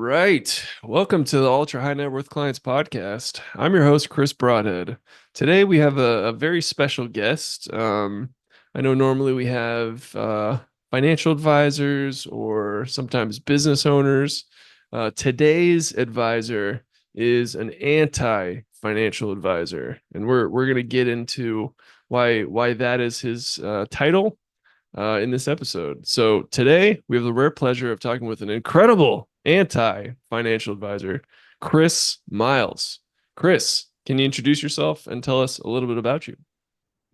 right. Welcome to the Ultra High Net Worth Clients Podcast. I'm your host, Chris Brodhead. Today we have a very special guest. I know normally we have financial advisors or sometimes business owners. Today's advisor is an anti-financial advisor, and we're gonna get into why that is his title in this episode. So today we have the rare pleasure of talking with an incredible anti-financial advisor, Chris Miles. Chris, can you introduce yourself and tell us a little bit about you?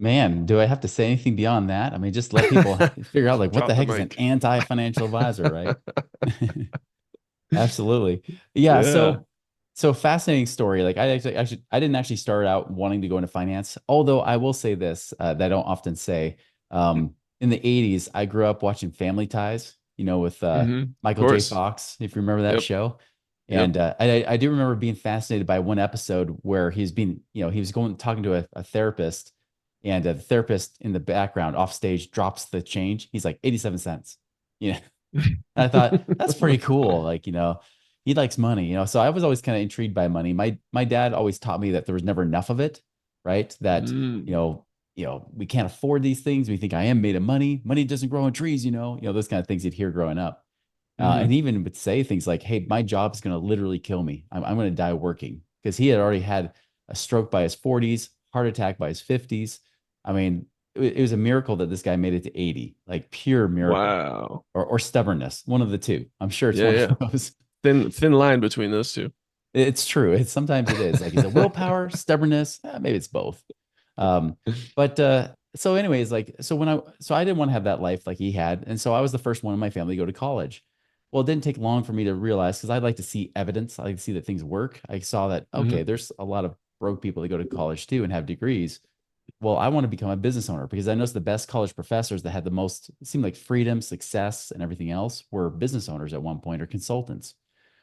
Man, do I have to say anything beyond that? I mean, just let people figure out like what the Drop the heck is an mic. anti-financial advisor, right? Absolutely. Yeah, Yeah. so fascinating story. Like I didn't actually start out wanting to go into finance, although I will say this that I don't often say. In the 80s, I grew up watching Family Ties, with Of Michael J. course. Fox, if you remember that Yep. show. Yep. And I do remember being fascinated by one episode where he was going talking to a therapist, and the therapist in the background off stage drops the change. He's like 87 cents. Yeah. And I thought that's pretty cool. Like, he likes money, so I was always kind of intrigued by money. My dad always taught me that there was never enough of it, right? That, Mm. we can't afford these things. We think I am made of money. Money doesn't grow on trees, those kind of things you'd hear growing up. And Hmm. he even would say things like, "Hey, my job is going to literally kill me. I'm going to die working," because he had already had a stroke by his 40s, heart attack by his 50s. I mean, it was a miracle that this guy made it to 80, like pure miracle, Wow. or stubbornness, one of the two. I'm sure it's Yeah, one yeah. of those. Thin line between those two. It's true. Sometimes it is like, is it willpower, stubbornness? Maybe it's both. Um, but so anyways, like so I didn't want to have that life like he had, and so I was the first one in my family to go to college. Well, it didn't take long for me to realize, because I'd like to see evidence. I like to see that things work. I saw that, okay, Hmm. there's a lot of broke people that go to college too and have degrees. Well, I want to become a business owner, because I noticed the best college professors that had the most, it seemed like, freedom, success, and everything else were business owners at one point, or consultants.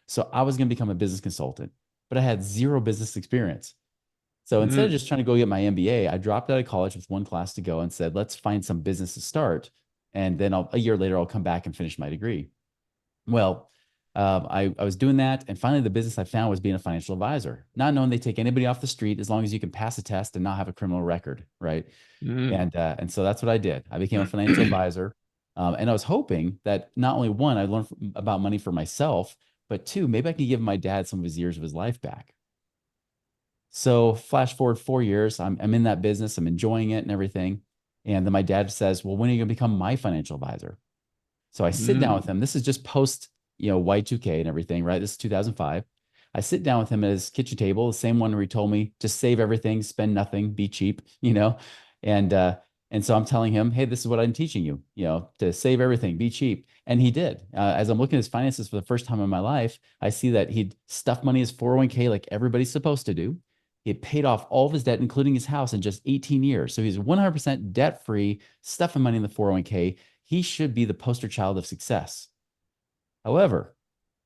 So I was going to become a business consultant, but I had zero business experience. So instead of Mm. just trying to go get my MBA, I dropped out of college with one class to go and said, let's find some business to start. And then a year later, I'll come back and finish my degree. Well, I was doing that. And finally, the business I found was being a financial advisor, not knowing they take anybody off the street as long as you can pass a test and not have a criminal record. Right. Mm. And so that's what I did. I became a financial advisor. And I was hoping that not only one, I learned about money for myself, but two, maybe I could give my dad some of his years of his life back. So flash forward 4 years, I'm in that business, I'm enjoying it and everything. And then my dad says, "Well, when are you going to become my financial advisor?" So I sit down with Mm. him. This is just post, Y2K and everything, right? This is 2005. I sit down with him at his kitchen table, the same one where he told me just save everything, spend nothing, be cheap, and and so I'm telling him, "Hey, this is what I'm teaching you, to save everything, be cheap." And he did. As I'm looking at his finances for the first time in my life, I see that he'd stuffed money in his 401k like everybody's supposed to do. He had paid off all of his debt, including his house, in just 18 years. So he's 100% debt free, stuffing money in the 401k. He should be the poster child of success. However,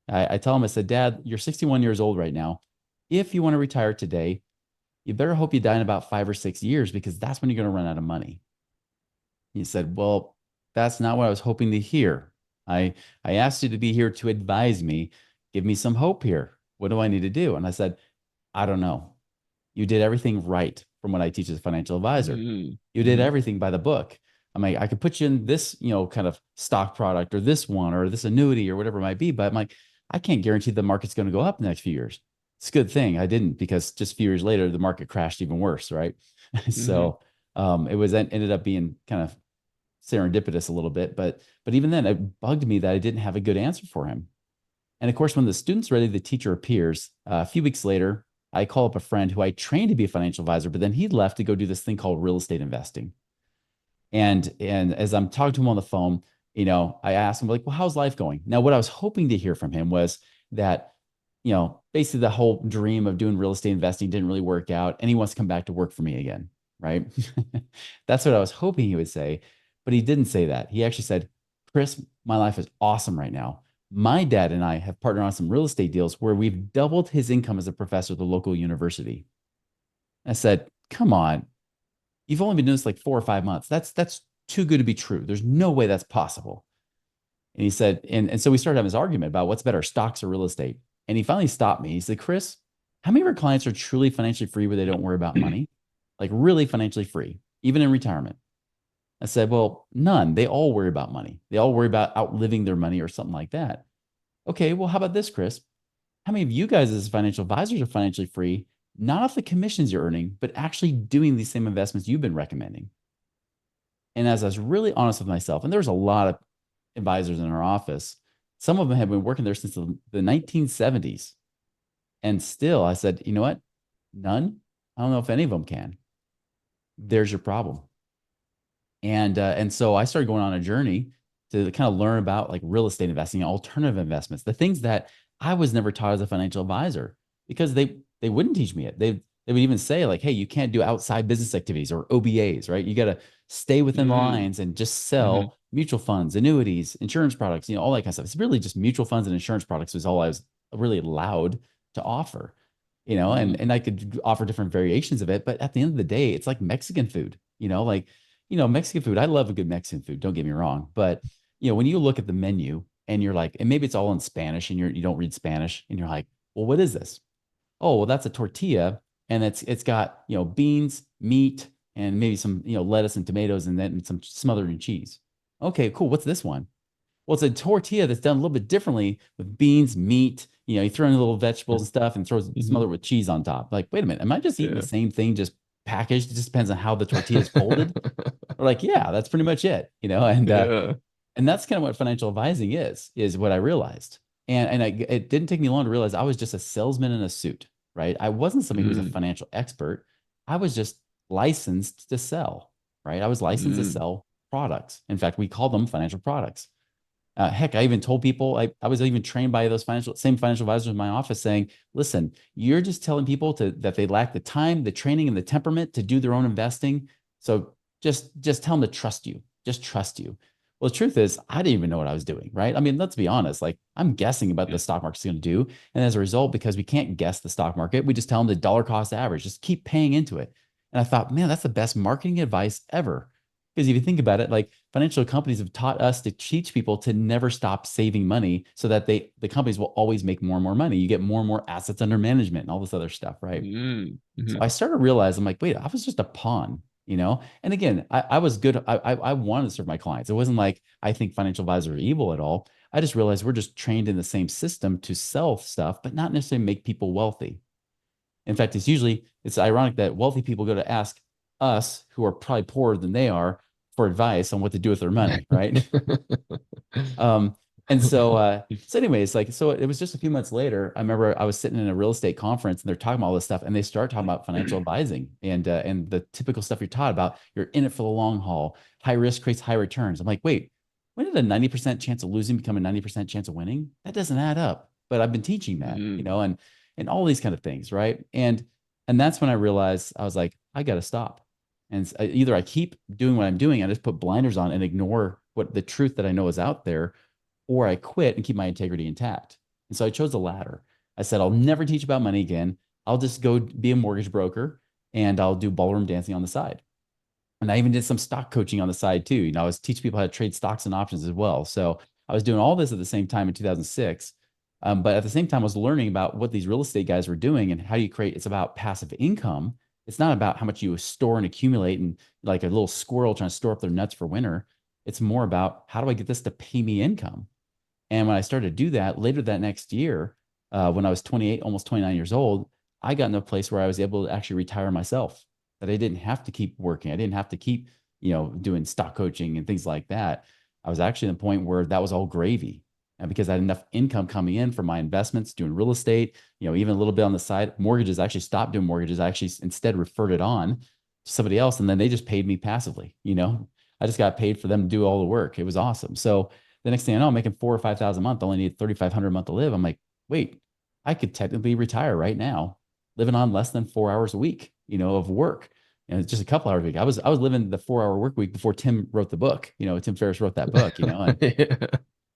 I tell him, I said, "Dad, you're 61 years old right now. If you want to retire today, you better hope you die in about 5 or 6 years, because that's when you're going to run out of money." He said, "Well, that's not what I was hoping to hear. I, I asked you to be here to advise me, give me some hope here. What do I need to do?" And I said, "I don't know. You did everything right from what I teach as a financial advisor. Mm. You did Mm. everything by the book. I mean, I could put you in this, kind of stock product, or this one, or this annuity, or whatever it might be, but I'm like, I can't guarantee the market's going to go up in the next few years." It's a good thing I didn't, because just a few years later, the market crashed even worse, right? Mm. So it was ended up being kind of serendipitous a little bit, but even then, it bugged me that I didn't have a good answer for him. And of course, when the student's ready, the teacher appears. A few weeks later, I call up a friend who I trained to be a financial advisor, but then he left to go do this thing called real estate investing. And as I'm talking to him on the phone, I asked him, like, "Well, how's life going?" Now, what I was hoping to hear from him was that, basically the whole dream of doing real estate investing didn't really work out, and he wants to come back to work for me again, right? That's what I was hoping he would say, but he didn't say that. He actually said, "Chris, my life is awesome right now. My dad and I have partnered on some real estate deals where we've doubled his income as a professor at the local university." I said, "Come on, you've only been doing this like 4 or 5 months. That's too good to be true. There's no way that's possible." And he said, and so we started having this argument about what's better, stocks or real estate. And he finally stopped me. He said, Chris, how many of our clients are truly financially free where they don't worry about money? Like really financially free, even in retirement? I said, well, none. They all worry about money. They all worry about outliving their money or something like that. Okay, well, how about this, Chris? How many of you guys as financial advisors are financially free, not off the commissions you're earning, but actually doing these same investments you've been recommending? And as I was really honest with myself, and there was a lot of advisors in our office, some of them have been working there since the 1970s. And still, I said, you know what? None. I don't know if any of them can. There's your problem. And so I started going on a journey to kind of learn about like real estate investing, alternative investments, the things that I was never taught as a financial advisor because they wouldn't teach me it. They would even say like, hey, you can't do outside business activities or OBAs, right? You got to stay within the Mm, lines and just hmm. sell mutual funds, annuities, insurance products, all that kind of stuff. It's really just mutual funds and insurance products was all I was really allowed to offer, and I could offer different variations of it. But at the end of the day, it's like Mexican food, like Mexican food. I love a good Mexican food. Don't get me wrong, but when you look at the menu and you're like, and maybe it's all in Spanish and you don't read Spanish and you're like, well, what is this? Oh, well, that's a tortilla and it's got beans, meat, and maybe some lettuce and tomatoes and then some smothered in cheese. Okay, cool. What's this one? Well, it's a tortilla that's done a little bit differently with beans, meat. You throw in little vegetables and stuff and throw Hmm. smother it with cheese on top. Like, wait a minute, am I just eating the Yeah. same thing, just packaged? It just depends on how the tortilla is folded. We're like, yeah, that's pretty much it, Yeah. and that's kind of what financial advising is what I realized. It didn't take me long to realize I was just a salesman in a suit, right? I wasn't somebody who was a Mm, financial expert. I was just licensed to sell, right? I was licensed to mm, sell products. In fact, we call them financial products. Heck, I even told people I was even trained by those same financial advisors in my office saying, listen, you're just telling people that they lack the time, the training, and the temperament to do their own investing. So just tell them to trust you. Just trust you. Well, the truth is, I didn't even know what I was doing, right? I mean, let's be honest. Like, I'm guessing about the stock market's going to do. And as a result, because we can't guess the stock market, we just tell them the dollar cost average, just keep paying into it. And I thought, man, that's the best marketing advice ever. Because if you think about it, like financial companies have taught us to teach people to never stop saving money so that the companies will always make more and more money. You get more and more assets under management and all this other stuff, right? mm, So mhm, I started to realize I'm like, wait, I was just a pawn. And again, I was good. I wanted to serve my clients. It wasn't like I think financial advisors are evil at all. I just realized we're just trained in the same system to sell stuff, but not necessarily make people wealthy. In fact, it's ironic that wealthy people go to ask us, who are probably poorer than they are, for advice on what to do with their money, right? Um, and so anyways, so it was just a few months later. I remember I was sitting in a real estate conference and they're talking about all this stuff, and they start talking about financial advising and the typical stuff you're taught about. You're in it for the long haul. High risk creates high returns. I'm like, wait, when did a 90% chance of losing become a 90% chance of winning? That doesn't add up. But I've been teaching that, Mm, and all these kind of things, right? And that's when I realized I was like, I got to stop. And either I keep doing what I'm doing, I just put blinders on and ignore what the truth that I know is out there, or I quit and keep my integrity intact. And so I chose the latter. I said, I'll never teach about money again. I'll just go be a mortgage broker and I'll do ballroom dancing on the side. And I even did some stock coaching on the side too. I was teaching people how to trade stocks and options as well. So I was doing all this at the same time in 2006. But at the same time, I was learning about what these real estate guys were doing and how do you create. It's about passive income. It's not about how much you store and accumulate and like a little squirrel trying to store up their nuts for winter. It's more about how do I get this to pay me income? And when I started to do that later that next year, when I was 28, almost 29 years old, I got in a place where I was able to actually retire myself, that I didn't have to keep working. I didn't have to keep, doing stock coaching and things like that. I was actually at the point where that was all gravy. And because I had enough income coming in from my investments, doing real estate, even a little bit on the side, mortgages, I actually stopped doing mortgages. I actually instead referred it on to somebody else. And then they just paid me passively. I just got paid for them to do all the work. It was awesome. So the next thing I know, I'm making 4 or 5 thousand a month. I only need 3,500 a month to live. I'm like, wait, I could technically retire right now, living on less than 4 hours a week, of work. And it's just a couple hours a week. I was living the 4 hour work week before Tim wrote the book. Tim Ferriss wrote that book. yeah.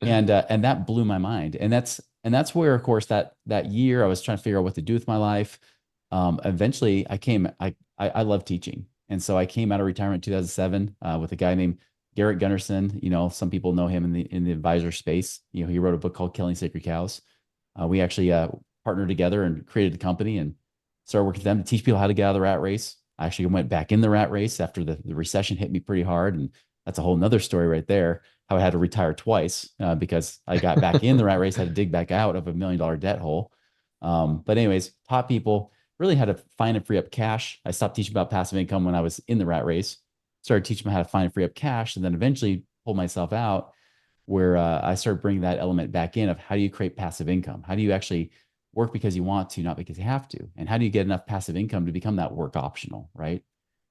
And that blew my mind. And that's where, of course, that year I was trying to figure out what to do with my life. Eventually, I love teaching, and so I came out of retirement in 2007 with a guy named Garrett Gunderson, some people know him in the advisor space. He wrote a book called Killing Sacred Cows. We actually partnered together and created a company and started working with them to teach people how to get out of the rat race. I actually went back in the rat race after the recession hit me pretty hard. And that's a whole nother story right there, how I had to retire twice because I got back in the rat race, had to dig back out of $1 million debt hole. But anyways, taught people really how to find and free up cash. I stopped teaching about passive income when I was in the rat race, started teaching them how to find and free up cash, and then eventually pulled myself out where I started bringing that element back in of how do you create passive income? How do you actually work because you want to, not because you have to? And how do you get enough passive income to become that work optional, right?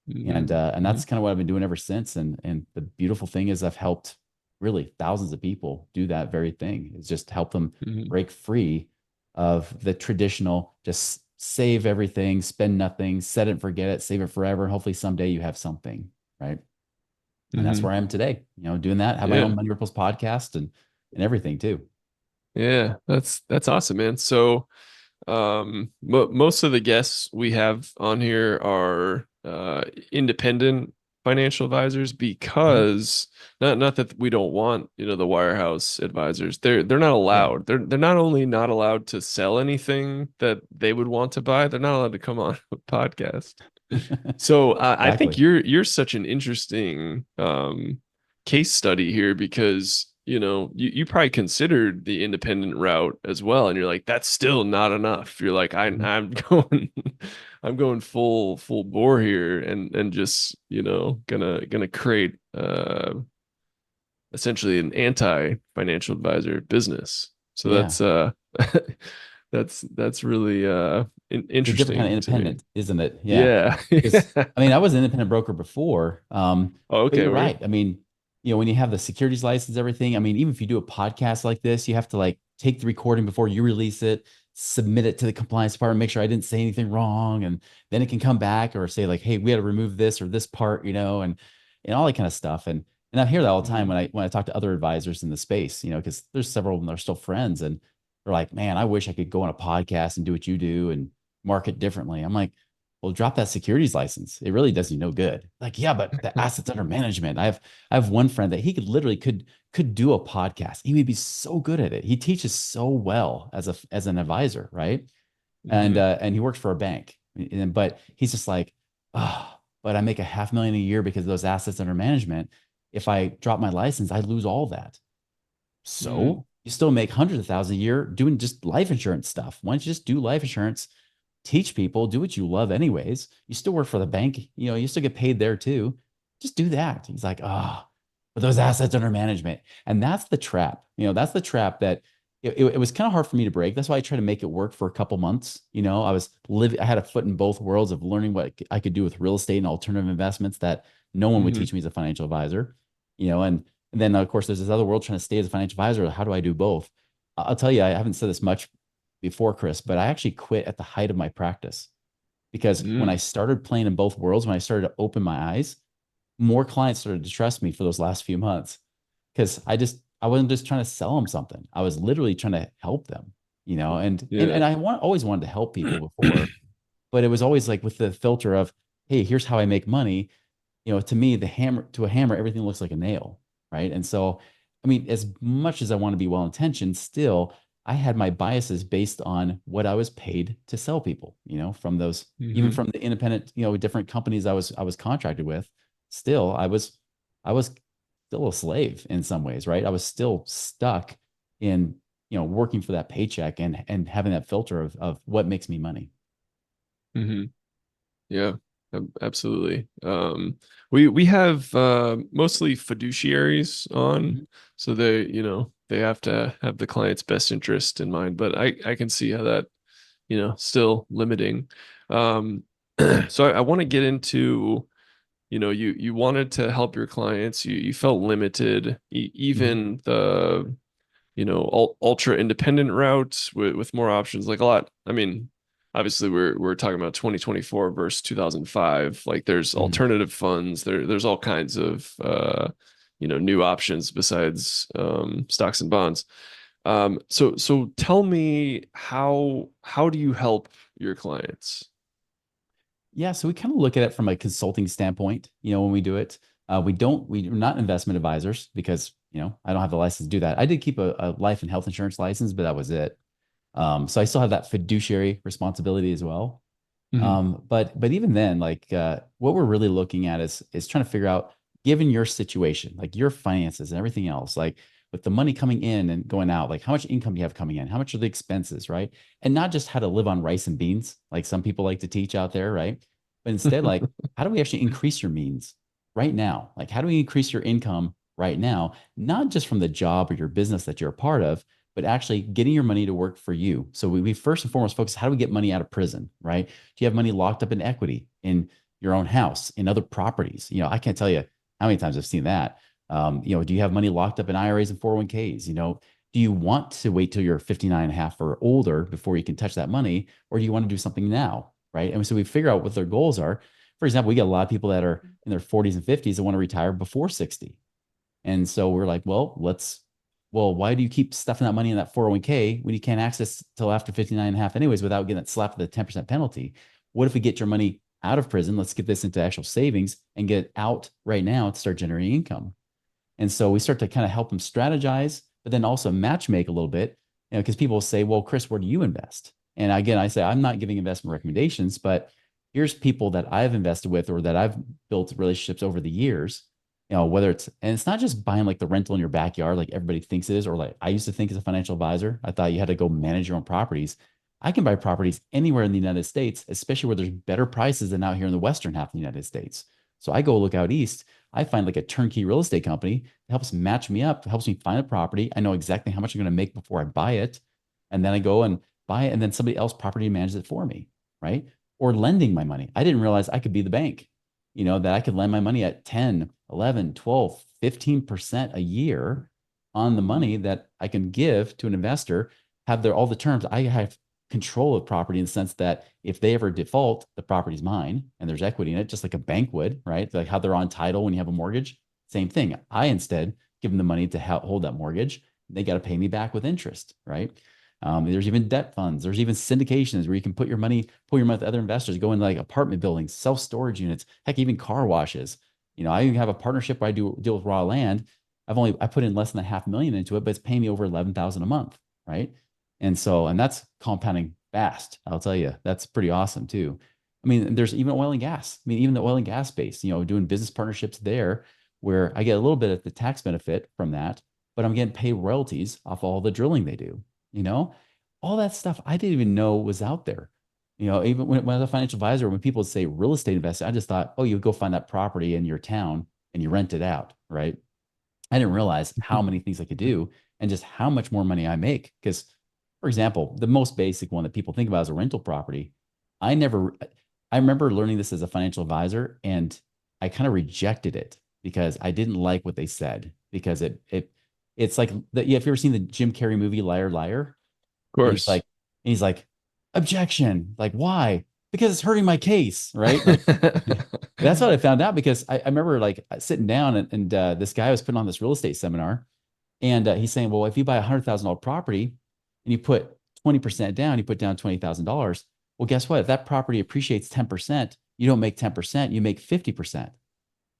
And Hmm. and Hmm. that's kind of what I've been doing ever since. And the beautiful thing is I've helped really thousands of people do that very thing. Is just help them Hmm. break free of the traditional just save everything, spend nothing, set it and forget it, save it forever, and hopefully someday you have something, right? And that's Hmm. where I am today, doing that, have my Yeah. own Money Ripples podcast and everything too. Yeah. That's awesome, man. So, most of the guests we have on here are independent financial advisors Mhm. because not that we don't want, the wirehouse advisors. They're not Yeah. allowed. They're not only not allowed to sell anything that they would want to buy, they're not allowed to come on a podcast. So I think Exactly. you're such an interesting case study here because you probably considered the independent route as well, and you're like that's still not enough. You're like Mhm. I'm going I'm going full bore here and just gonna create essentially an anti financial advisor business. So Yeah. that's really It's a different kind of interesting to me. independent, isn't it? Yeah. Yeah. Because I mean, I was an independent broker before. Oh, But okay, you're word. right. I mean, when you have the securities license, everything, I mean, even if you do a podcast like this, you have to like take the recording before you release it, submit it to the compliance department, make sure I didn't say anything wrong, and then it can come back or say like, hey, we had to remove this or this part, and all that kind of stuff. And I hear that all the time Mhm. when I talk to other advisors in the space, because there's several of them that are still friends and they're like, man, I wish I could go on a podcast and do what you do and market differently. I'm like, well, drop that securities license. It really does you no good. Like, yeah, but the assets under management. I have one friend that he could do a podcast. He would be so good at it. He teaches so well as an advisor, right? Mhm. And he works for a bank. But he's just like, oh, but I make $500,000 a year because of those assets under management. If I drop my license, I lose all that. Mhm. So you still make hundreds of thousands a year doing just life insurance stuff. Why don't you just do life insurance, teach people, do what you love anyways? You still work for the bank, you still get paid there too. Just do that. He's like, oh, but those assets under management. And that's the trap. That's the trap that it was kind of hard for me to break. That's why I tried to make it work for a couple months. I had a foot in both worlds of learning what I could do with real estate and alternative investments that no one would Mhm. teach me as a financial advisor, and then, of course, there's this other world trying to stay as a financial advisor. How do I do both? I'll tell you, I haven't said this much before, Chris, but I actually quit at the height of my practice because when I Mhm. started playing in both worlds, when I started to open my eyes, more clients started to trust me for those last few months because I wasn't just trying to sell them something. I was literally trying to help them, and Yeah. I always wanted to help people before, but it was always like with the filter of, hey, here's how I make money. To me, to a hammer, everything looks like a nail, right? And so, I mean, as much as I want to be well intentioned, still, I had my biases based on what I was paid to sell people, from those, even Mhm. from the independent, different companies I was contracted with. Still, I was still a slave in some ways, right? I was still stuck in, working for that paycheck and having that filter of what makes me money. Mhm. Yeah. Absolutely. We have mostly fiduciaries on, Mhm. so they have to have the client's best interest in mind, but I can see how that, still limiting. Um, so I want to get into, you wanted to help your clients, you felt limited, Mhm. even the ultra independent route with more options, like a lot. I mean, obviously we're talking about 2024 versus 2005. Like there's Mhm. alternative funds, there's all kinds of new options besides stocks and bonds. So tell me, how do you help your clients? Yeah, so we kind of look at it from a consulting standpoint, when we do it. We're not investment advisors because, I don't have the license to do that. I did keep a life and health insurance license, but that was it. So I still have that fiduciary responsibility as well. Mhm. But even then, like what we're really looking at is trying to figure out, given your situation, like your finances and everything else, like with the money coming in and going out, like how much income do you have coming in? How much are the expenses, right? And not just how to live on rice and beans, like some people like to teach out there, right? But instead, like, how do we actually increase your means right now? Like, how do we increase your income right now? Not just from the job or your business that you're a part of, but actually getting your money to work for you. So we first and foremost focus, how do we get money out of prison, right? Do you have money locked up in equity in your own house, in other properties? I can't tell you how many times I've seen that. Do you have money locked up in IRAs and 401ks? Do you want to wait till you're 59 and a half or older before you can touch that money? Or do you want to do something now? Right. And so we figure out what their goals are. For example, we get a lot of people that are in their 40s and 50s that want to retire before 60. And so we're like, well, why do you keep stuffing that money in that 401k when you can't access till after 59 and a half anyways without getting that slap with a 10% penalty? What if we get your money out of prison? Let's get this into actual savings and get it out right now to start generating income. And so we start to kind of help them strategize, but then also match make a little bit, because people say, well, Chris, where do you invest? And again, I say, I'm not giving investment recommendations, but here's people that I've invested with or that I've built relationships over the years. Whether and it's not just buying like the rental in your backyard, like everybody thinks it is, or like I used to think as a financial advisor, I thought you had to go manage your own properties. I can buy properties anywhere in the United States, especially where there's better prices than out here in the Western half of the United States. So I go look out east. I find like a turnkey real estate company that helps match me up, helps me find a property. I know exactly how much I'm going to make before I buy it. And then I go and buy it, and then somebody else property manages it for me, right? Or lending my money. I didn't realize I could be the bank, that I could lend my money at 10, 11, 12, 15% a year on the money that I can give to an investor, have all the terms. I have control of property in the sense that if they ever default, the property's mine and there's equity in it, just like a bank would, right? Like how they're on title when you have a mortgage. Same thing. I instead give them the money to hold that mortgage. They got to pay me back with interest, right? There's even debt funds. There's even syndications where you can pull your money with other investors, go in like apartment buildings, self-storage units, heck, even car washes. I even have a partnership where I deal with raw land. I put in less than $500,000 into it, but it's paying me over 11,000 a month, right? And that's compounding fast. I'll tell you, that's pretty awesome too. I mean, there's even oil and gas. I mean, even the oil and gas space, doing business partnerships there where I get a little bit of the tax benefit from that, but I'm getting paid royalties off all the drilling they do, you know, all that stuff I didn't even know was out there. Even when I was a financial advisor, when people would say real estate investing, I just thought, oh, you go find that property in your town and you rent it out, right? I didn't realize how many things I could do and just how much more money I make. Because, for example, the most basic one that people think about is a rental property. I never, I remember learning this as a financial advisor, and I kind of rejected it because I didn't like what they said. Because it's like yeah, if you ever seen the Jim Carrey movie Liar Liar, Of and course. he's like, objection, like why? Because it's hurting my case, right? Like that's what I found out because I remember like sitting down and this guy was putting on this real estate seminar, and he's saying, well, if you buy $100,000 property and you put 20% down, you put down $20,000. Well, guess what? If that property appreciates 10%, you don't make 10%, you make 50%. I'm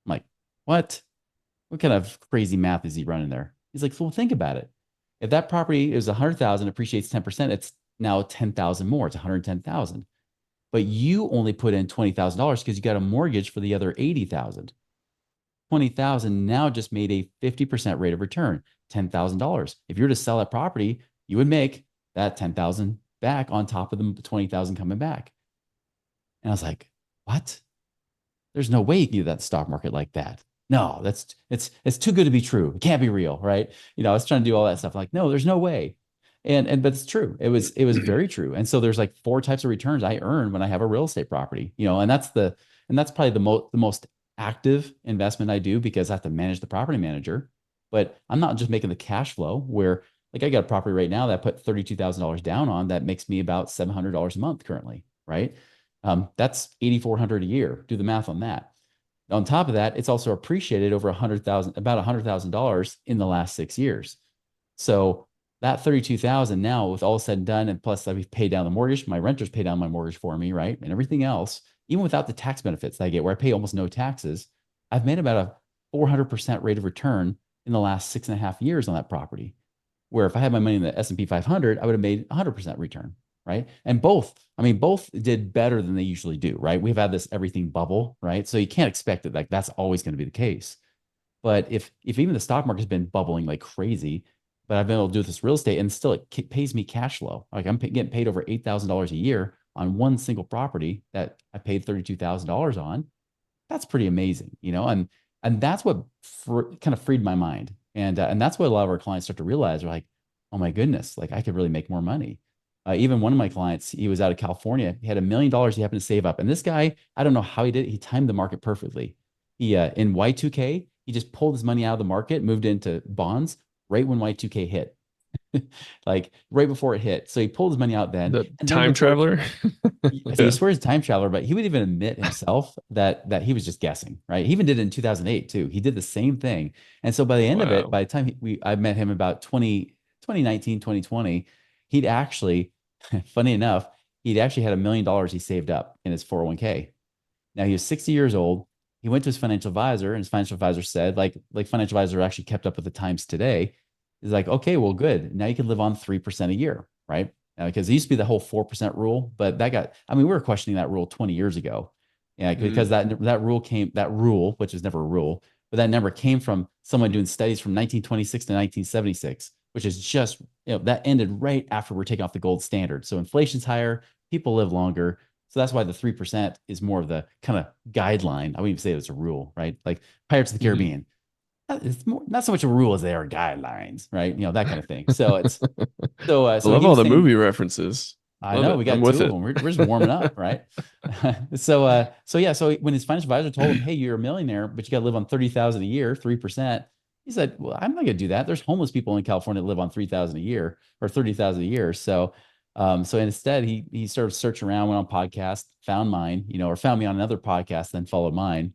like, what? What kind of crazy math is he running there? He's like, well, think about it. If that property is 100,000, appreciates 10%, it's now 10,000 more. It's 110,000. But you only put in $20,000 because you got a mortgage for the other 80,000. 20,000 now just made a 50% rate of return, $10,000. If you were to sell that property, you would make that 10,000 back on top of the 20,000 coming back. And I was like, what? There's no way you can do that stock market like that. No, it's too good to be true. It can't be real, right? I was trying to do all that stuff. Like, no, there's no way. And but it's true. It was very true. And so there's like four types of returns I earn when I have a real estate property, and that's probably the most active investment I do because I have to manage the property manager. But I'm not just making the cash flow where like I got a property right now that I put $32,000 down on that makes me about $700 a month currently, right? That's 8,400 a year. Do the math on that. On top of that, it's also appreciated over about $100,000 in the last 6 years. So that 32,000 now, with all said and done, and plus that we've paid down the mortgage, my renters pay down my mortgage for me, right, and everything else, even without the tax benefits that I get, where I pay almost no taxes, I've made about 400% rate of return in the last 6.5 years on that property. Where if I had my money in the S&P 500, I would have made 100% return, right? And both did better than they usually do, right? We've had this everything bubble, right? So you can't expect it like that's always going to be the case. But if even the stock market's been bubbling like crazy, but I've been able to do this real estate and still it pays me cash flow. Like I'm getting paid over $8,000 a year on one single property that I paid $32,000 on. That's pretty amazing, and that's what kind of freed my mind. And that's what a lot of our clients start to realize. They're like, oh my goodness, like I could really make more money. Even one of my clients, he was out of California. He had $1 million he happened to save up. And this guy, I don't know how he did it. He timed the market perfectly. He in Y2K, he just pulled his money out of the market, moved into bonds right when Y2K hit, like right before it hit. So he pulled his money out then, The and then time before traveler. so he Yeah. swears he's a time traveler, but he would even admit himself that he was just guessing, right? He even did it in 2008 too. He did the same thing. And so by the end of it, Wow. by the time I met him about 2019, 2020, he'd actually, funny enough, he'd actually had $1 million he saved up in his 401k. Now he was 60 years old. He went to his financial advisor, and his financial advisor said, like financial advisor actually kept up with the times today. He's like, okay, well, good. Now you can live on 3% a year, right? Because it used to be the whole 4% rule, but we were questioning that rule 20 years ago. Yeah, because Mm. that rule, which was never a rule, but that number came from someone doing studies from 1926 to 1976, which is just, that ended right after we're taking off the gold standard. So inflation's higher, people live longer. So that's why the 3% is more of the kind of guideline. I wouldn't even say it's a rule, right? Like Pirates of the Hmm. Caribbean. It's more, not so much a rule as they are guidelines, right? That kind of thing. So it's I so love he all was the saying, movie references. I Love know it. we I'm got with two of it. them. We're just warming up, right? So yeah, so when his financial advisor told him, "Hey, you're a millionaire, but you got to live on 30,000 a year, 3%," he said, "Well, I'm not going to do that. There's homeless people in California that live on 3,000 a year or 30,000 a year." So instead, he started searching around, went on podcast, found mine, or found me on another podcast, then followed mine,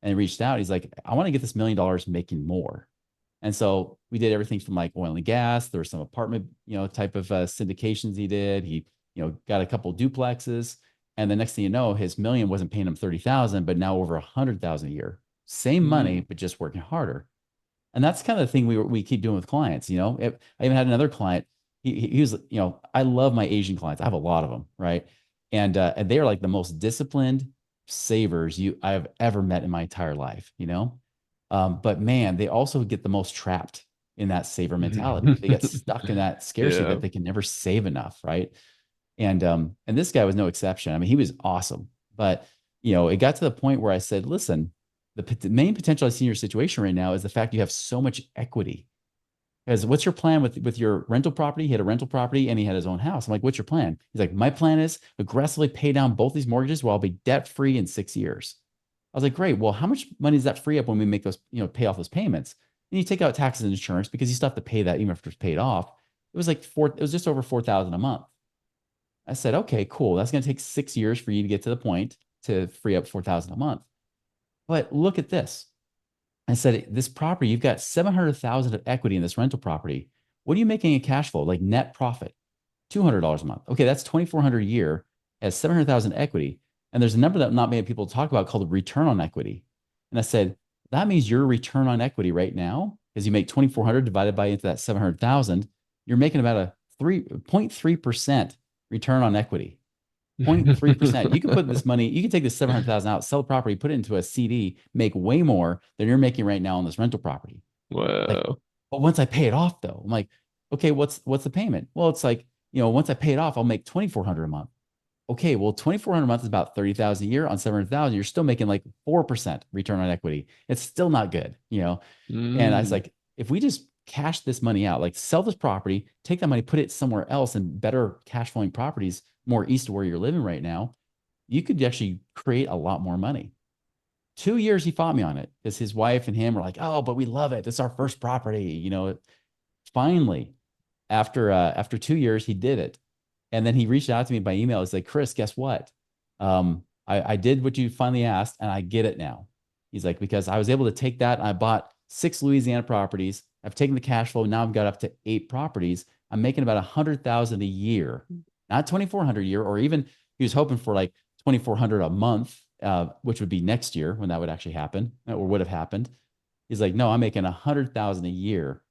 and he reached out. He's like, "I want to get this $1 million making more." And so we did everything from like oil and gas. There was some apartment, type of syndications he did. He, got a couple duplexes. And the next thing you know, his million wasn't paying him 30,000, but now over 100,000 a year. Same money, Mm. but just working harder. And that's kind of the thing we keep doing with clients. I even had another client. He was, I love my Asian clients. I have a lot of them, right? And they are like the most disciplined savers I have ever met in my entire life. But man, they also get the most trapped in that saver mentality. They get stuck in that scarcity Yeah. that they can never save enough, right? And this guy was no exception. I mean, he was awesome, but it got to the point where I said, listen, the main potential I see in your situation right now is the fact you have so much equity. Because what's your plan with your rental property? He had a rental property and he had his own house. I'm like, what's your plan? He's like, my plan is aggressively pay down both these mortgages while I'll be debt free in 6 years. I was like, great. Well, how much money does that free up when we make those, pay off those payments? And you take out taxes and insurance because you still have to pay that even after it's paid off. It was just over 4,000 a month. I said, okay, cool. That's going to take 6 years for you to get to the point to free up 4,000 a month. But look at this. I said, this property, you've got 700,000 of equity in this rental property. What are you making in cash flow, like net profit? $200 a month. Okay, that's 2,400 a year, has 700,000 equity. And there's a number that not many people talk about called return on equity. And I said, that means your return on equity right now, because you make 2,400 divided by into that 700,000, you're making about a 3.3% return on equity. 0.3%. You can put this money, you can take this 700,000 out, sell the property, put it into a CD, make way more than you're making right now on this rental property. Like, Wow. but once I pay it off though, I'm like, okay, what's the payment? Well, it's like, once I pay it off, I'll make 2,400 a month. Okay, well, 2,400 a month is about 30,000 a year on 700,000. You're still making like 4% return on equity. It's still not good. And I was Mm. like, if we just cash this money out, like sell this property, take that money, put it somewhere else in better cash flowing properties, more east of where you're living right now, you could actually create a lot more money. 2 years he fought me on it because his wife and him were like, oh, but we love it. It's our first property. Finally, after 2 years, he did it. And then he reached out to me by email. He's like, Chris, guess what? I did what you finally asked, and I get it now. He's like, because I was able to take that. I bought 6 Louisiana properties. I've taken the cash flow. Now I've got up to 8 properties. I'm making about 100,000 a year, not 2,400 a year, or even he was hoping for like 2,400 a month, which would be next year when that would actually happen or would have happened. He's like, no, I'm making 100,000 a year.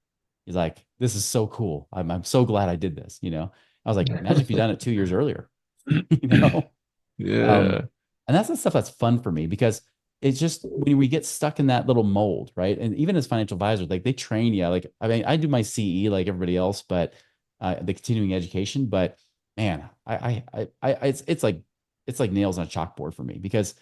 He's like, this is so cool. I'm so glad I did this. I was like, imagine if you'd done it 2 years earlier, you know? Um, Yeah. and that's the stuff that's fun for me because it's just when we get stuck in that little mold, right? And even as financial advisors, like they train you. Like, I mean, I do my CE like everybody else, but the continuing education. But man, it's like nails on a chalkboard for me because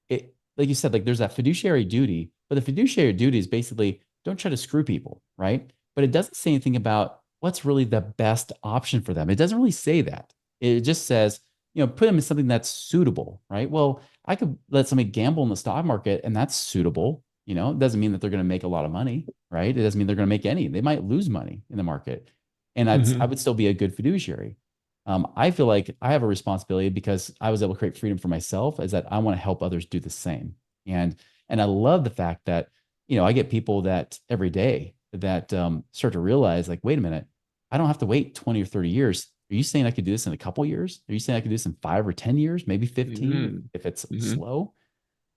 it, like you said, like there's that fiduciary duty, but the fiduciary duty is basically don't try to screw people, right? But it doesn't say anything about what's really the best option for them. It doesn't really say that. It just says, put them in something that's suitable, right? Well, I could let somebody gamble in the stock market and that's suitable. It doesn't mean that they're going to make a lot of money, right? It doesn't mean they're going to make any. They might lose money in the market. And I Hmm. would still be a good fiduciary. I feel like I have a responsibility because I was able to create freedom for myself, is that I want to help others do the same. And I love the fact that, I get people that every day that start to realize like, wait a minute, I don't have to wait 20 or 30 years. Are you saying I could do this in a couple of years? Are you saying I could do this in 5 or 10 years, maybe 15 if, Hmm. if it's Hmm. slow?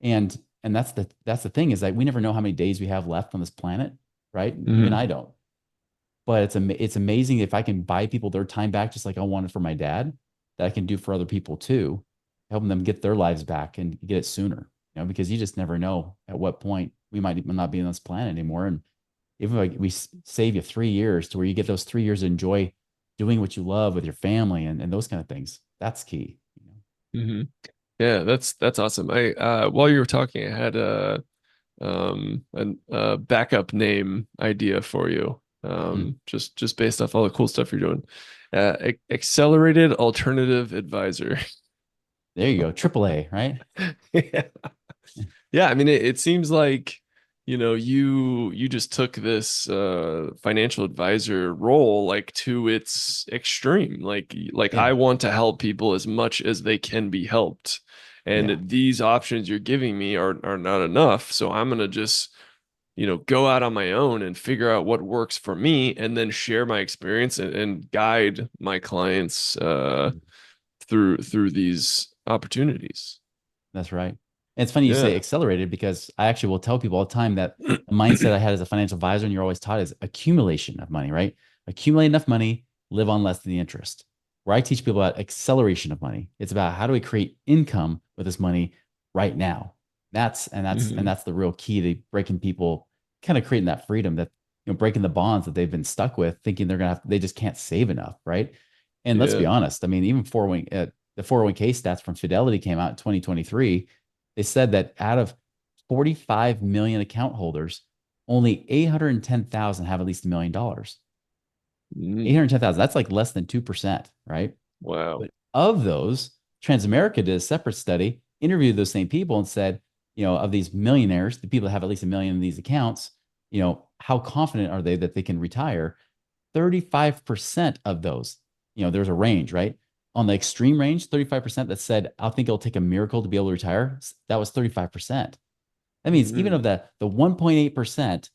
And that's the thing, is that we never know how many days we have left on this planet, right? Even Hmm. I don't. But it's amazing if I can buy people their time back, just like I wanted for my dad, that I can do for other people too, helping them get their lives back and get it sooner. Because you just never know at what point we might not be on this planet anymore. And even if we save you 3 years to where you get those 3 years to enjoy doing what you love with your family and those kind of things, that's key. Hmm. Yeah, that's awesome. I while you were talking, I had a backup name idea for you. Mm. Just based off all the cool stuff you're doing. Accelerated Alternative Advisor. There you go. AAA, right? Yeah. Yeah, I mean it seems like you just took this financial advisor role like to its extreme. Like I Yeah. want to help people as much as they can be helped. Yeah. And these options you're giving me are not enough. So I'm gonna just, go out on my own and figure out what works for me and then share my experience and guide my clients through these opportunities. That's right. And it's funny you say Yeah. accelerated because I actually will tell people all the time that the mindset I had as a financial advisor, and you're always taught, is accumulation of money, right? Accumulate enough money, live on less than the interest. Where I teach people about acceleration of money, it's about how do we create income with this money right now. Hmm. That's the real key to breaking people, kind of creating that freedom, that breaking the bonds that they've been stuck with, thinking they just can't save enough, right? And let's be Yeah. honest, I mean, even the 401k stats from Fidelity came out in 2023. They said that out of 45 million account holders, only 810,000 have at least $1 million. Mm. 810,000, that's like less than 2%, right? Wow. But of those, Transamerica did a separate study, interviewed those same people and said, of these millionaires, the people that have at least 1 million in these accounts, how confident are they that they can retire? 35% of those, there's a range, right? On the extreme range, 35% that said, I think it'll take a miracle to be able to retire. That was 35%. That means even Mm. of the 1.8%,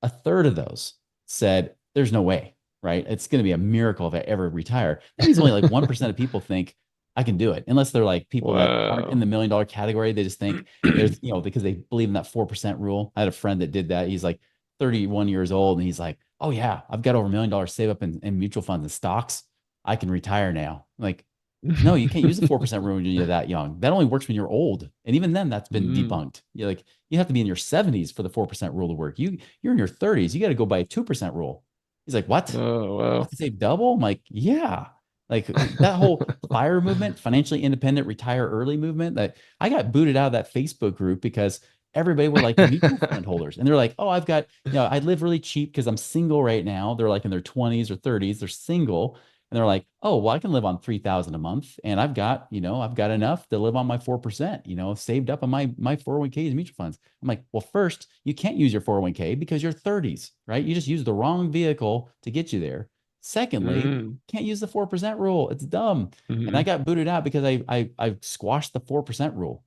a third of those said, there's no way, right? It's going to be a miracle if I ever retire. That means only like 1% of people think I can do it, unless they're like people that aren't in Wow. the $1 million category. They just think there's, because they believe in that 4% rule. I had a friend that did that. He's like 31 years old and he's like, oh, yeah, I've got over $1 million saved up in mutual funds and stocks. I can retire now. Like, no, you can't use the 4% rule when you're that young. That only works when you're old. And even then, that's been Mm. debunked. You're like, you have to be in your 70s for the 4% rule to work. You're in your 30s. You got to go by a 2% rule. He's like, what? Oh, I wow. have to save double? I'm like, yeah. Like that whole FIRE movement, financially independent, retire early movement, that I got booted out of that Facebook group because everybody were like mutual fund holders. And they're like, oh, I live really cheap because I'm single right now. They're like in their 20s or 30s. They're single. And they're like, oh, well, I can live on 3,000 a month. And I've got enough to live on my 4%, saved up on my 401ks and mutual funds. I'm like, well, first, you can't use your 401k because you're 30s, right? You just used the wrong vehicle to get you there. Secondly, Mm. can't use the 4% rule. It's dumb. And I Hmm. got booted out because I squashed the 4% rule.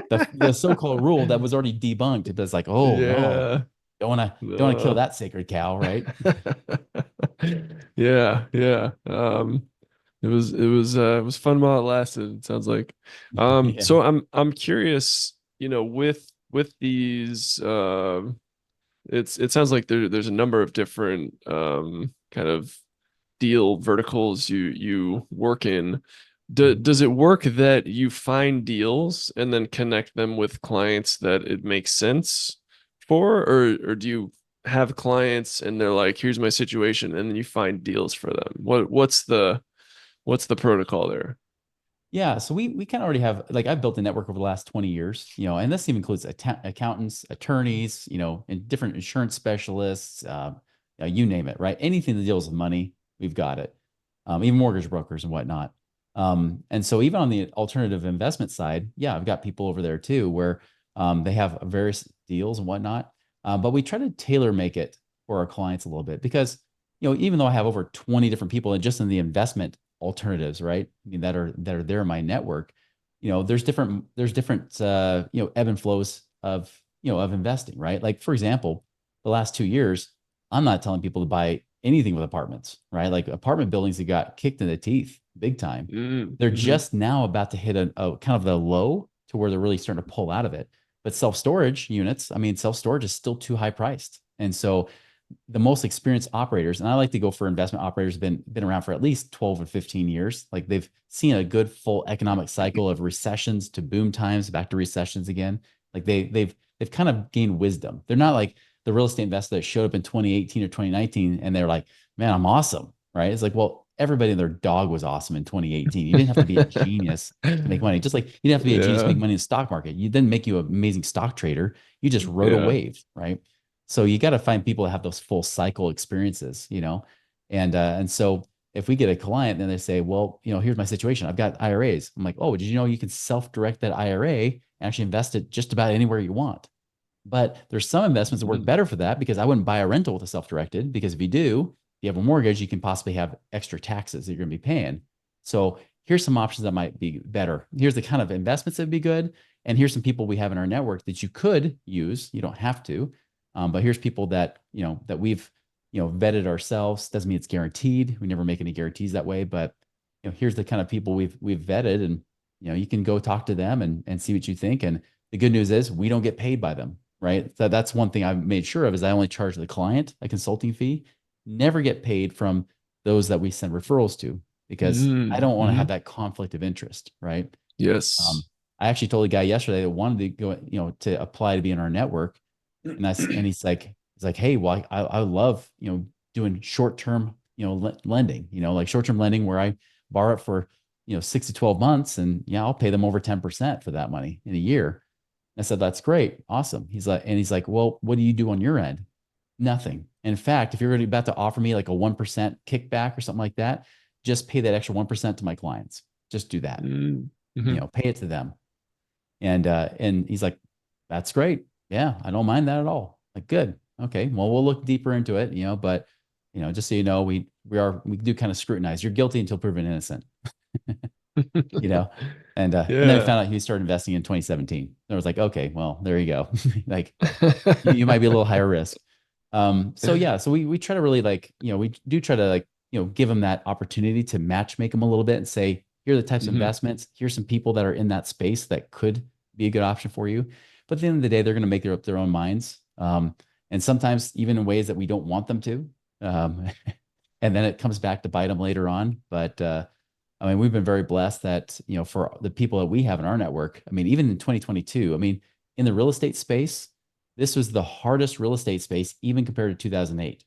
The so-called rule that was already debunked. It was like, oh no, Yeah. don't want to kill that sacred cow, right? Yeah, yeah. It was fun while it lasted, it sounds like. Yeah. So I'm curious, with with these it sounds like there's a number of different kind of deal verticals you work in. Mhm. Does it work that you find deals and then connect them with clients that it makes sense for, or do you have clients and they're like, here's my situation, and then you find deals for them? What's the protocol there? Yeah, so we kind of already have like I've built a network over the last 20 years, and this even includes accountants, attorneys, and different insurance specialists, you name it, right? Anything that deals with money, we've got it. Even mortgage brokers and whatnot. And so even on the alternative investment side, yeah, I've got people over there too where they have various deals and whatnot. But we try to tailor make it for our clients a little bit because, even though I have over 20 different people and just in the investment alternatives, right? I mean, that are there in my network. There's different ebb and flows of investing, right? Like for example, the last 2 years, I'm not telling people to buy anything with apartments, right? Like apartment buildings that got kicked in the teeth big time. They're Mm-hmm. just now about to hit a kind of the low to where they're really starting to pull out of it. But self-storage units, I mean, self-storage is still too high priced. And so the most experienced operators, and I like to go for investment operators been around for at least 12 or 15 years. Like they've seen a good full economic cycle of recessions to boom times, back to recessions again. Like they've kind of gained wisdom. They're not like the real estate investor that showed up in 2018 or 2019 and they're like, man, I'm awesome. Right. It's like, well, everybody and their dog was awesome in 2018. You didn't have to be a genius to make money. Just like you didn't have to be a genius to Yeah. make money in the stock market. You didn't make you an amazing stock trader. You just rode a Yeah. wave, right? So you got to find people that have those full cycle experiences. And so if we get a client and they say, well, here's my situation. I've got IRAs. I'm like, oh, did you know you can self-direct that IRA and actually invest it just about anywhere you want? But there's some investments that work Mhm. better for that because I wouldn't buy a rental with a self-directed because if you do, if you have a mortgage, you can possibly have extra taxes that you're going to be paying. So here's some options that might be better. Here's the kind of investments that would be good. And here's some people we have in our network that you could use. You don't have to. But here's people that we've, vetted ourselves. Doesn't mean it's guaranteed. We never make any guarantees that way, but here's the kind of people we've vetted and you can go talk to them and see what you think. And the good news is we don't get paid by them, right? So that's one thing I've made sure of is I only charge the client a consulting fee, never get paid from those that we send referrals to because I don't want to have Mm-hmm. that conflict of interest, right? Um, Yes. I actually told a guy yesterday that wanted to go, to apply to be in our network, and he's like, hey, well, I love doing short term lending, like short term lending where I borrow it for 6 to 12 months, and yeah, I'll pay them over 10% for that money in a year. I said, that's great. Awesome. He's like, well, what do you do on your end? Nothing. In fact, if you're really about to offer me like a 1% kickback or something like that, just pay that extra 1% to my clients. Just do that. Mm-hmm. Pay it to them. And he's like, that's great. Yeah, I don't mind that at all. Like, good. Okay. Well, we'll look deeper into it, but just so you know, we do kind of scrutinize. You're guilty until proven innocent, you know. And then I Yeah. found out he started investing in 2017. And I was like, okay, well, there you go. Like you might be a little higher risk. So yeah, so we try to really like, we do try to like, give them that opportunity to match make them a little bit and say, here are the types of Mm-hmm. investments. Here's some people that are in that space that could be a good option for you. But at the end of the day, they're going to make up their own minds. And sometimes even in ways that we don't want them to. Um, and then it comes back to bite them later on. But I mean, we've been very blessed that, for the people that we have in our network, I mean, even in 2022, I mean, in the real estate space, this was the hardest real estate space, even compared to 2008.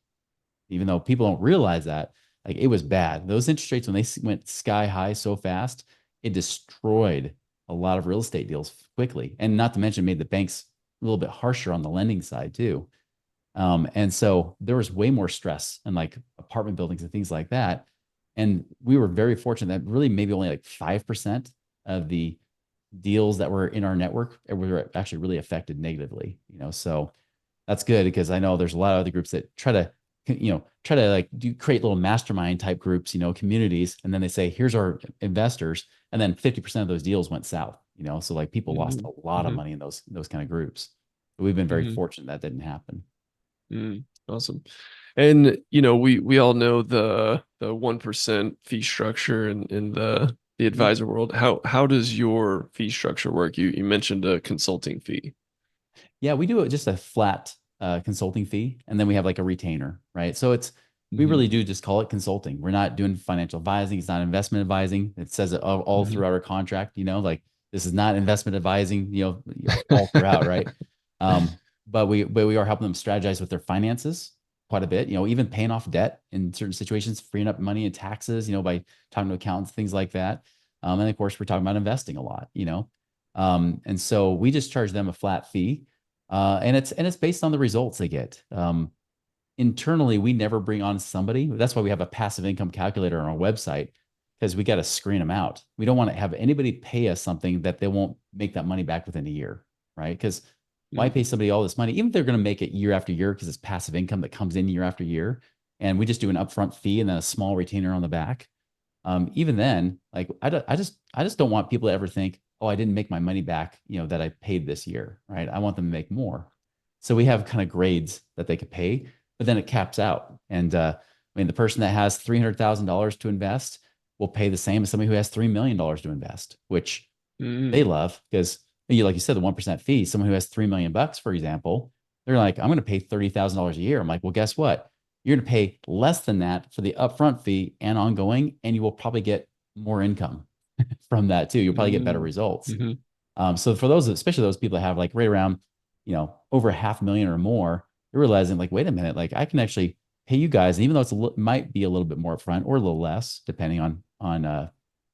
Even though people don't realize that, like it was bad. Those interest rates, when they went sky high so fast, it destroyed a lot of real estate deals quickly. And not to mention, made the banks a little bit harsher on the lending side too. And so there was way more stress in like apartment buildings and things like that. And we were very fortunate that really maybe only like 5% of the deals that were in our network were actually really affected negatively. So that's good because I know there's a lot of other groups that try to like create little mastermind type groups, communities, and then they say, here's our investors, and then 50% of those deals went south. So like people lost a lot of Mm-hmm. money in those kind of groups. But we've been very Mm-hmm. fortunate that didn't happen. Mm, awesome. And we all know the 1% fee structure in the Mhm. advisor world. How does your fee structure work? You mentioned a consulting fee. Yeah, we do just a flat consulting fee, and then we have like a retainer, right? So we Hmm. really do just call it consulting. We're not doing financial advising. It's not investment advising. It says it all Hmm. throughout our contract, like this is not investment advising, all throughout, right? Um, but we are helping them strategize with their finances quite a bit, even paying off debt in certain situations, freeing up money in taxes, by talking to accountants, things like that. And of course, we're talking about investing a lot. And so we just charge them a flat fee, and it's based on the results they get. Internally, we never bring on somebody. That's why we have a passive income calculator on our website, because we got to screen them out. We don't want to have anybody pay us something that they won't make that money back within a year, right? Because why pay somebody all this money, even if they're going to make it year after year, because it's passive income that comes in year after year, and we just do an upfront fee and then a small retainer on the back. Even then, like I just don't want people to ever think, oh, I didn't make my money back, that I paid this year, right? I want them to make more. So we have kind of grades that they could pay, but then it caps out. And I mean, the person that has $300,000 to invest will pay the same as somebody who has $3 million to invest, which they Hmm. love because like you said, the 1% fee. Someone who has $3 million, for example, they're like, I'm going to pay $30,000 a year. I'm like, well, guess what? You're going to pay less than that for the upfront fee and ongoing, and you will probably get more income from that too. You'll probably get better results. Hmm. So for those, especially those people that have like right around, over 500,000 or more, they're realizing like, wait a minute, like I can actually pay you guys, and even though might be a little bit more upfront or a little less, depending on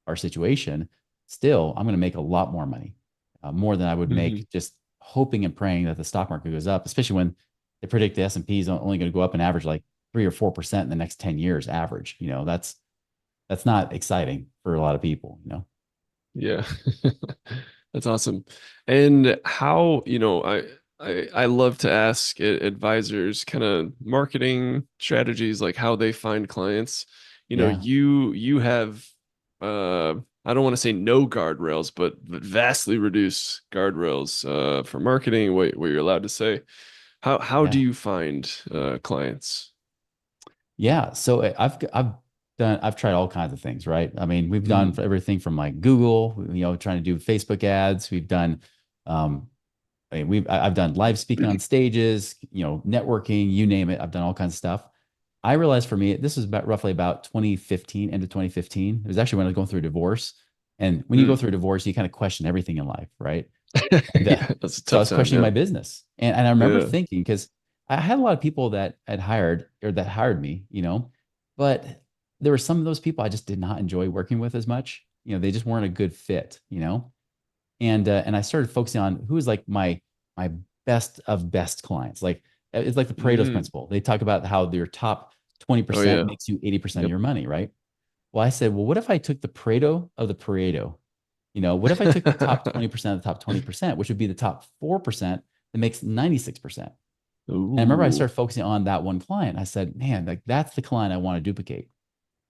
our situation, still I'm going to make a lot more money, more than I would Hmm. make just hoping and praying that the stock market goes up, especially when they predict the S&P is only going to go up an average like 3 or 4% in the next 10 years average. That's not exciting for a lot of people. Yeah. That's awesome. And how, I love to ask advisors kind of marketing strategies, like how they find clients. Yeah. You have I don't want to say no guardrails, but vastly reduced guardrails for marketing, what you're allowed to say. How do Yeah. you find clients? Yeah. So I've tried all kinds of things, right? I mean, we've done Mm, everything from like Google, trying to do Facebook ads. We've done, I mean, I've done live speaking on stages, networking, you name it. I've done all kinds of stuff. I realized for me, this was roughly about 2015, end of 2015. It was actually when I was going through a divorce. And when you go mm. through a divorce, you kind of question everything in life, right? And Yeah, that's a so I tough was time. questioning Yeah. my business. And I remember Yeah. thinking, because I had a lot of people that had hired or that hired me, but there were some of those people I just did not enjoy working with as much. They just weren't a good fit. And I started focusing on who is like my best of best clients. Like it's like the Pareto's Mm. principle. They talk about how your top Oh 20% yeah. makes you 80% of Yep. your money, right? Well, I said, well, what if I took the Pareto of the Pareto? What if I took the top 20% of the top 20%, which would be the top 4% that makes 96%? And I remember I Ooh. started focusing on that one client. I said, man, like that's the client I want to duplicate.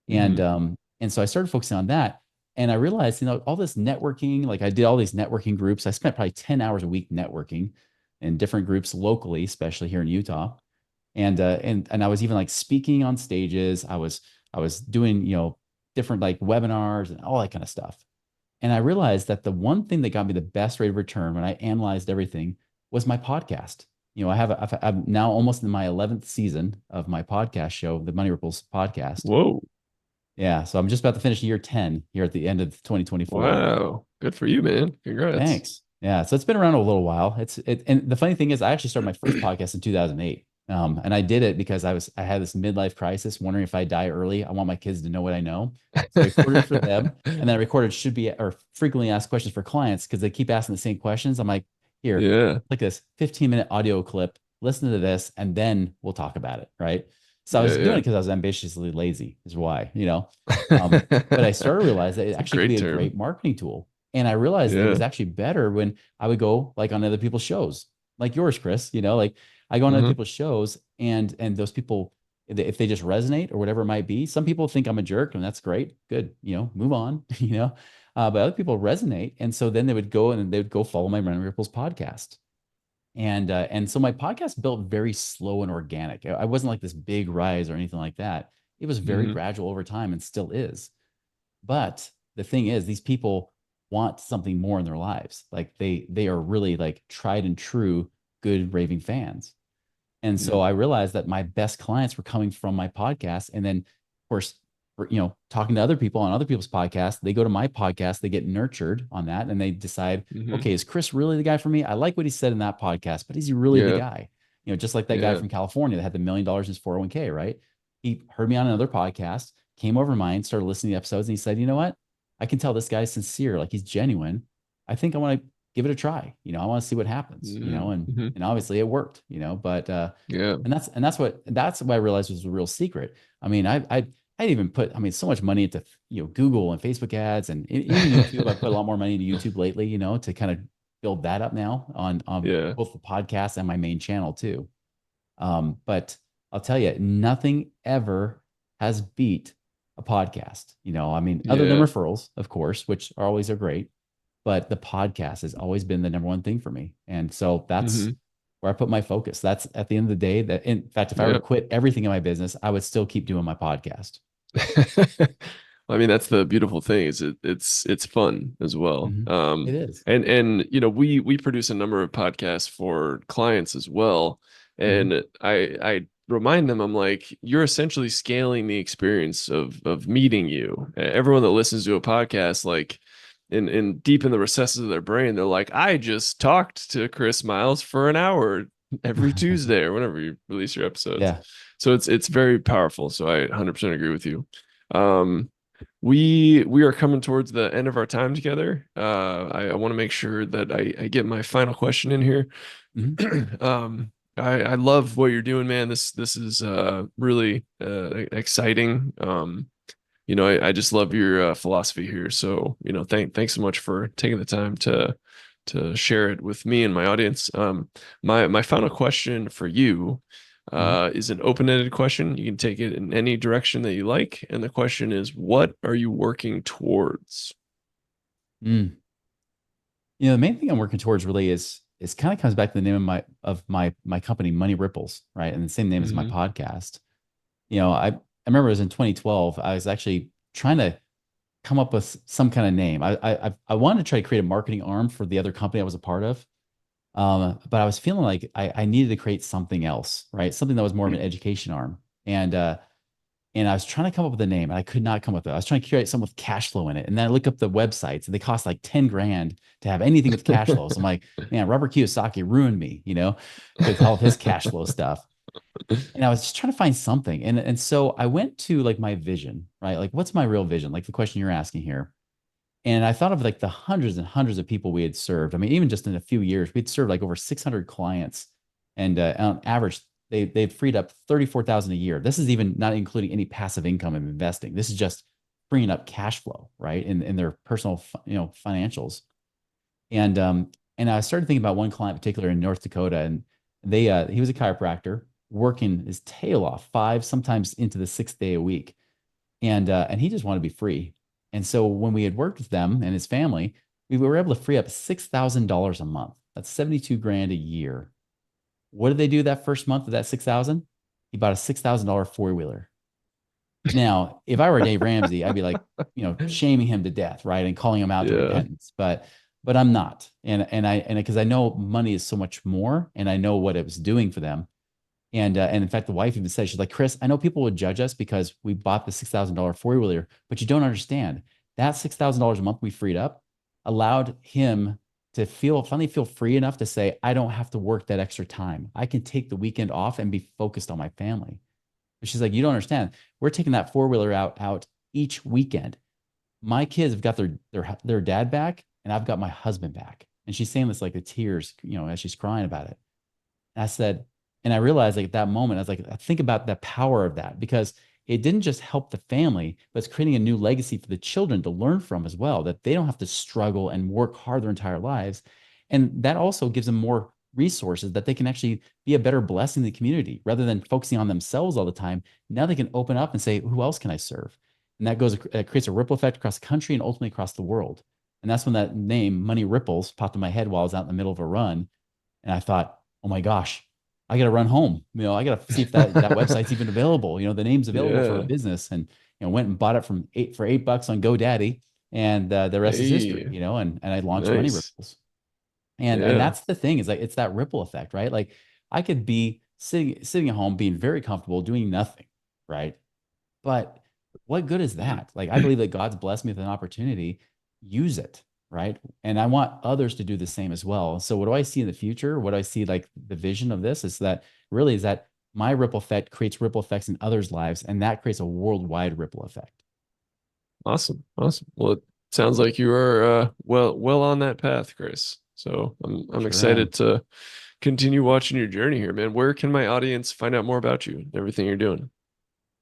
And Hmm. um, and so I started focusing on that. And I realized, all this networking, like I did all these networking groups. I spent probably 10 hours a week networking in different groups locally, especially here in Utah. And I was even like speaking on stages. I was doing, different like webinars and all that kind of stuff. And I realized that the one thing that got me the best rate of return when I analyzed everything was my podcast. I'm now almost in my 11th season of my podcast show, the Money Ripples podcast. Whoa. Yeah. So I'm just about to finish year 10 here at the end of 2024. Wow. Good for you, man. Congrats. Thanks. Yeah. So it's been around a little while. And the funny thing is, I actually started my first podcast in 2008. And I did it because I had this midlife crisis, wondering if I die early, I want my kids to know what I know. So I recorded for them, and then I recorded should be or frequently asked questions for clients because they keep asking the same questions. I'm like, here, Yeah. like this 15-minute audio clip, listen to this, and then we'll talk about it. Right. So I Yeah, was doing yeah. it because I was ambitiously lazy, is why. But I started to realize that it It's a actually could great be a term. great marketing tool. And I realized that it Yeah. was actually better when I would go like on other people's shows, like yours, Chris. Like I go on other Uh-huh. people's shows, and those people, if they just resonate or whatever it might be, some people think I'm a jerk, and that's great, good, move on, but other people resonate, and so then they would go follow my Money Ripples podcast. And so my podcast built very slow and organic. I wasn't like this big rise or anything like that. It was very Hmm. gradual over time and still is. But the thing is, these people want something more in their lives. Like they are really like tried and true good raving fans. And so Mm. I realized that my best clients were coming from my podcast. And then, of course, talking to other people on other people's podcasts, they go to my podcast, they get nurtured on that, and they decide, Hmm. okay, is Chris really the guy for me? I like what he said in that podcast, but is he really the Yeah. guy? Just like that guy Yeah. from California that had the $1 million in his 401k, right? He heard me on another podcast, came over to mine, started listening to episodes, and he said, you know what? I can tell this guy's sincere, like he's genuine. I think I want to give it a try. I want to see what happens, and Mm-hmm. obviously it worked, but Yeah. and that's what I realized was the real secret. I mean, I even put, I mean, so much money into Google and Facebook ads, and even YouTube. I put a lot more money into YouTube lately, to kind of build that up now on Yeah. both the podcast and my main channel too. But I'll tell you, nothing ever has beat a podcast. I mean, other than Yeah. referrals, of course, which are great, but the podcast has always been the number one thing for me. And so that's Hmm. where I put my focus. That's at the end of the day that, in fact, if I were to Yeah. quit everything in my business, I would still keep doing my podcast. I mean, that's the beautiful thing is it's fun as well. Mhm. It is. And we produce a number of podcasts for clients as well. Mhm. And I remind them, I'm like, you're essentially scaling the experience of meeting you. Everyone that listens to a podcast, like in deep in the recesses of their brain, they're like, I just talked to Chris Miles for an hour every Tuesday or whenever you release your episodes. Yeah. So it's very powerful. So I 100% agree with you. Um, we are coming towards the end of our time together. I want to make sure that I get my final question in here. Mhm. I love what you're doing, man. This is really exciting. I just love your philosophy here. So, thanks so much for taking the time to share it with me and my audience. My final question for you Mhm. is an open-ended question. You can take it in any direction that you like. And the question is, what are you working towards? Mm. The main thing I'm working towards really is kind of comes back to the name of my company, Money Ripples, right? And the same name as my Hmm. podcast. I remember it was in 2012. I was actually trying to come up with some kind of name. I wanted to try to create a marketing arm for the other company I was a part of. But I was feeling like I needed to create something else, right? Something that was more of an education arm. And I was trying to come up with a name and I could not come up with it. I was trying to create something with cash flow in it. And then I look up the websites and they cost like 10 grand to have anything with cash flow. So I'm like, man, Robert Kiyosaki ruined me, with all of his cash flow stuff. And I was just trying to find something. And so I went to like my vision, right? Like, what's my real vision? Like the question you're asking here. And I thought of like the hundreds and hundreds of people we had served. I mean, even just in a few years, we'd served like over 600 clients. And on average, they've freed up 34,000 a year. This is even not including any passive income and investing. This is just bringing up cash flow, right? In their personal, financials. And I started thinking about one client in particular in North Dakota, and he was a chiropractor working his tail off 5, sometimes into the 6th day a week, and he just wanted to be free. And so when we had worked with them and his family, we were able to free up $6,000 a month. That's 72 grand a year. What did they do that first month of that 6,000? He bought a $6,000 four-wheeler. Now, if I were Dave Ramsey, I'd be like, shaming him to death, right? And calling him out to Yeah. repentance. But I'm not. And because I know money is so much more and I know what it was doing for them. And in fact, the wife even said, she's like, Chris, I know people would judge us because we bought the $6,000 four-wheeler, but you don't understand. That $6,000 a month we freed up allowed him to finally feel free enough to say, I don't have to work that extra time. I can take the weekend off and be focused on my family. But she's like, you don't understand. We're taking that four-wheeler out each weekend. My kids have got their dad back, and I've got my husband back. And she's saying this like the tears, as she's crying about it. And I said, and I realized like at that moment, I was like, I think about the power of that because it didn't just help the family, but it's creating a new legacy for the children to learn from as well, that they don't have to struggle and work hard their entire lives. And that also gives them more resources that they can actually be a better blessing to the community rather than focusing on themselves all the time. Now they can open up and say, who else can I serve? And that creates a ripple effect across the country and ultimately across the world. And that's when that name, Money Ripples, popped in my head while I was out in the middle of a run. And I thought, oh my gosh, I got to run home. I got to see if that website's even available. The name's available for a Yeah. business, and went and bought it for $8 on GoDaddy, and the rest is history. Hey, And I launched Money nice. Ripples. And Yeah. that's the thing is like it's that ripple effect, right? Like I could be sitting at home being very comfortable doing nothing, right? But what good is that? Like I believe that God's blessed me with an opportunity, use it, right? And I want others to do the same as well. So what do I see in the future? What do I see like the vision of this is that really is that my ripple effect creates ripple effects in others' lives, and that creates a worldwide ripple effect. Awesome. Awesome. Well, it sounds like you are well on that path, Chris. So I'm Sure excited am. to continue watching your journey here, man. Where can my audience find out more about you and everything you're doing?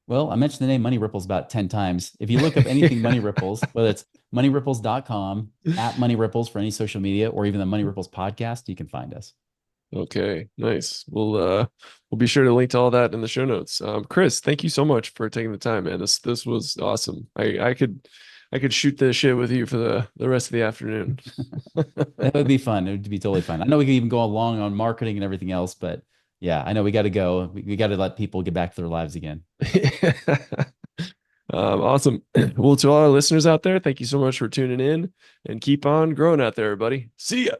Well, I mentioned the name Money Ripples about 10 times. If you look up anything Money Ripples, whether it's moneyripples.com, at Money Ripples for any social media, or even the Money Ripples podcast, you can find us. Okay, nice. We'll be sure to link to all that in the show notes. Chris, thank you so much for taking the time, man. This was awesome. I could shoot this shit with you for the rest of the afternoon. That would be fun. It would be totally fun. I know we could even go along on marketing and everything else, but yeah, I know we got to go. We got to let people get back to their lives again. Awesome. Well, to all our listeners out there, thank you so much for tuning in and keep on growing out there, everybody. See ya.